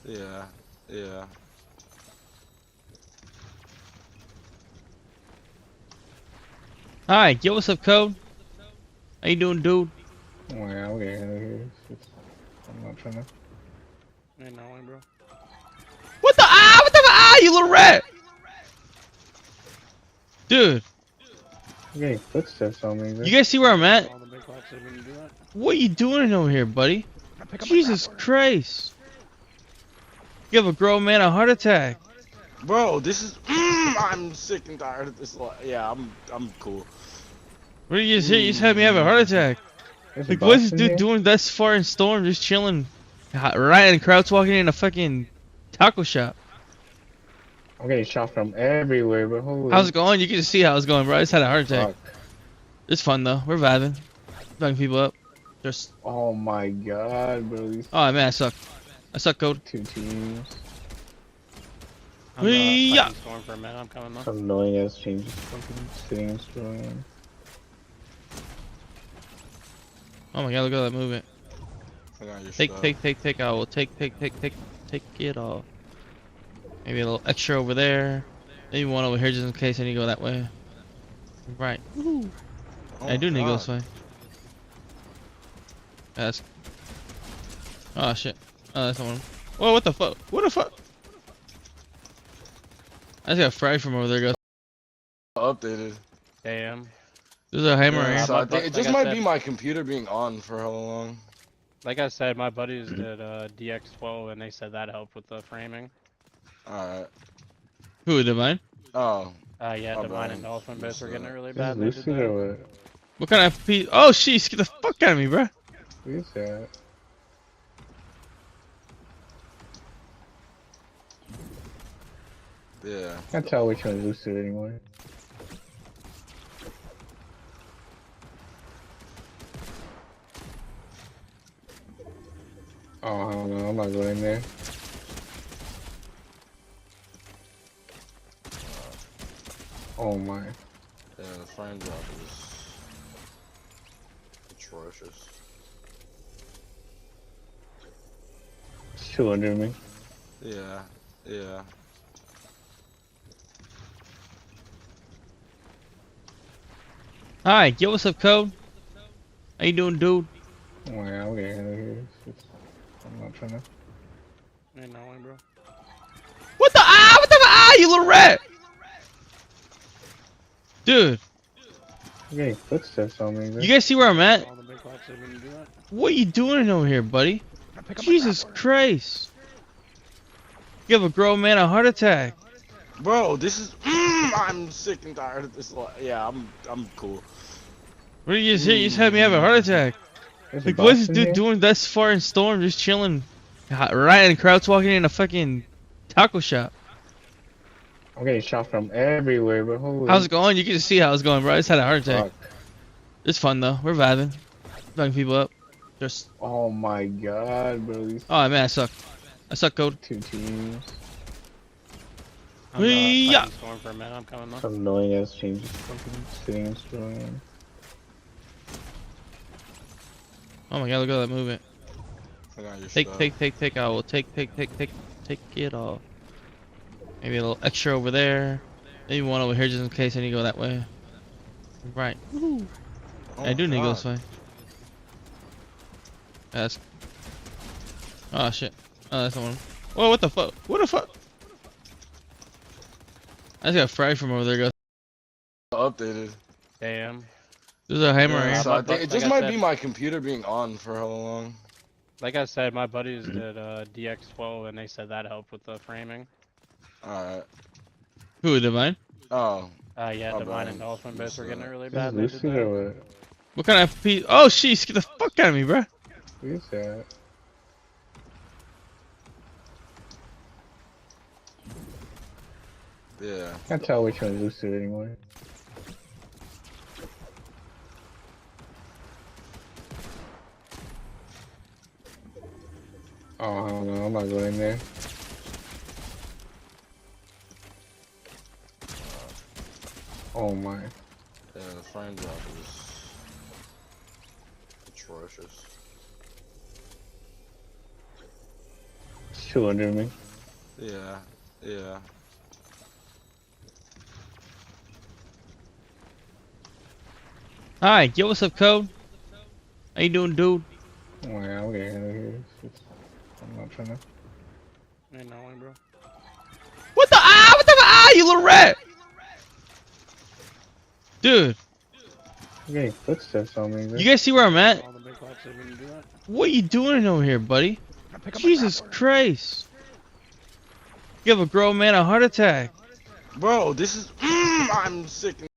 Yeah, yeah. Hi, yo, what's up, Code? How you doing, dude? Oh yeah, I'll get out of here. I'm not trying to. Ain't no way, bro. What the What the you little rat! Dude, I'm getting footsteps on me, bro. you guys see where I'm at? All the big blocks didn't even do that. What are you doing over here, buddy? Pick up Jesus Christ! Give a grown man a heart attack. Bro, this is. I'm sick and tired of this. Yeah, I'm cool. What did you just hit? You just had me have a heart attack. There's a Like, what is box this in dude here? doing thus far in storm, just chilling? Ryan Krauts walking in a fucking taco shop. I'm getting shot from everywhere, but holy. How's it going? You can just see how it's going, bro. I just had a heart attack. fuck. It's fun though. We're vibing, fucking people up. Just, Oh my god, bro. These oh man, I suck. I suck, Code. two teams. I'm Yeah. fighting storm for a minute. I'm coming though. Some annoying ass changes. Fucking sitting and scrolling. Oh my god, look at that movement. I got your Take, stuff. take. I will take it all. Maybe a little extra over there. Maybe one over here just in case I need to go that way. Right. Woo. Oh I do my need to go God. this way. That's. Oh shit. Oh, that's the one. Whoa, what the fuck? What the fuck? I just got fried from over there, guys. Updated. Damn. There's a hammer Yeah, here. so I think it Like just I might said- be my computer being on for how long. Like I said, my buddies did DX12 and they said that helped with the framing. Alright. Who did mine? Oh. Yeah, Oh, Divine Brian, and Dolphin both were getting it really This is bad. They did lucid that. or what? What kind of piece? Oh, sheesh, get the fuck out of me, bro. What is that? Yeah. Can't tell which one's lucid anymore. Oh, I don't know. I'm not going in there. Oh my. Yeah, the frame drop is atrocious. It's 200 me. Yeah. Yeah. Hi, yo, what's up, Code? How you doing, dude? Oh yeah, I'll get out of here. I'm not trying to. Ain't no way, bro. What the what the you little rat! Dude, I'm getting footsteps on me, bro. you guys see where I'm at? All the big blocks didn't even do that. What are you doing over here, buddy? Pick up Jesus Christ! Give a grown man a heart attack. Bro, this is. I'm sick and tired of this. Yeah, I'm cool. What did you just hit? You just had me have a heart attack. There's a Like, what is box this in dude here? doing thus far in storm, just chilling? Ryan Krauts walking in a fucking taco shop. I'm getting shot from everywhere, but holy. How's it going? You can just see how it's going, bro. I just had a heart attack. fuck. It's fun though. We're vibing, fucking people up. Just, Oh my god, bro. These oh man, I suck. I suck, Code. two teams. I'm Yeah. fighting storm for a minute. I'm coming though. Some annoying ass changes. Fucking sitting and scrolling. Oh my god, look at that movement. I got your Take, stuff. I will take it all. Maybe a little extra over there. Maybe one over here just in case I need to go that way. Right. Oh I do my need to go God. this way. That's. Oh shit. Oh, that's the one. Whoa, what the fuck? What the fuck? I just got fried from over there, guys. Updated. Damn. There's a hammer Yeah, here. so I think it Like just I might said- be my computer being on for how long. Like I said, my buddies did DX12 and they said that helped with the framing. Alright. Who did mine? Oh. Yeah, Oh, Divine Brian, and Dolphin both were getting it really This bad. is They did lucid that. or what? What kind of piece? Oh sheesh, get the fuck out of me, bro. What is that? Yeah. Can't tell which one's lucid anymore. Oh, I don't know. I'm not going in there. Oh my. Yeah, the frame drop is atrocious. two under me. Yeah, yeah. Hi, yo, what's up, Code? How you doing, dude? Oh yeah, I'm getting out of here. I'm not trying to. Ain't knowing, bro. What the you little rat! Dude, I'm getting footsteps on me. you guys see where I'm at? All the big lots are gonna do that. What are you doing over here, buddy? I pick up my Jesus grappler. Christ! Give a grown man a heart attack. Bro, this is. I'm sick.